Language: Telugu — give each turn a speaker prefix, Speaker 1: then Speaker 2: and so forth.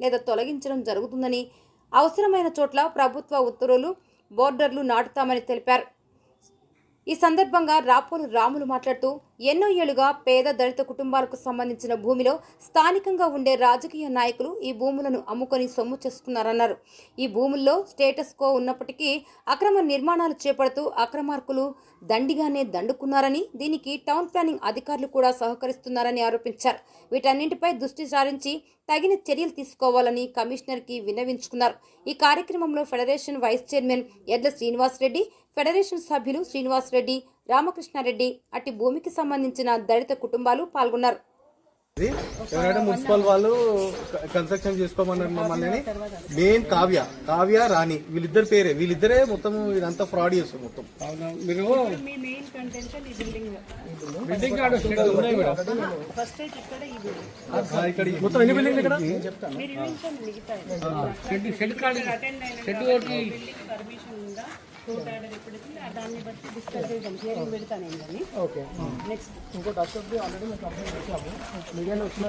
Speaker 1: లేదా తొలగించడం జరుగుతుందని, అవసరమైన చోట్ల ప్రభుత్వ ఉత్తర్వులు బోర్డర్లు నాటుతామని తెలిపారు. ఈ సందర్భంగా రాపోలు రాములు మాట్లాడుతూ ఎన్నో ఏళ్లుగా పేద దళిత కుటుంబాలకు సంబంధించిన భూమిలో స్థానికంగా ఉండే రాజకీయ నాయకులు ఈ భూములను అమ్ముకొని సొమ్ము చేసుకున్నారన్నారు. ఈ భూముల్లో స్టేటస్ కో ఉన్నప్పటికీ అక్రమ నిర్మాణాలు చేపడుతూ అక్రమార్కులు దండిగానే దండుకున్నారని, దీనికి టౌన్ ప్లానింగ్ అధికారులు కూడా సహకరిస్తున్నారని ఆరోపించారు. వీటన్నింటిపై దృష్టి సారించి తగిన చర్యలు తీసుకోవాలని కమిషనర్కి విన్నవించుకున్నారు. ఈ కార్యక్రమంలో ఫెడరేషన్ వైస్ చైర్మన్ ఎడ్ల శ్రీనివాసరెడ్డి, ఫెడరేషన్ సభ్యులు శ్రీనివాసరెడ్డి, రామకృష్ణారెడ్డి, అట్టి భూమికి సంబంధించిన దళిత కుటుంబాలు పాల్గొన్నారు.
Speaker 2: ఎవరైతే మున్సిపల్ వాళ్ళు కన్స్ట్రక్షన్ చేసుకోమన్నారు మమ్మల్ని. మెయిన్ కావ్య రాణి వీళ్ళిద్దరే మొత్తం ఇదంతా ఫ్రాడ్ చేస్తారు మొత్తం. మీరు మొత్తం ఎన్ని బిల్డింగ్ ఇక్కడ
Speaker 3: దాన్ని బట్టి డిస్కస్ చేద్దాం. హియరింగ్ పెడతాను ఏంటని. ఓకే, నెక్స్ట్ ఇంకోటి అసలు ఆల్రెడీ మేము కంప్లైంట్ చేసాము. మీడియాలో వచ్చిన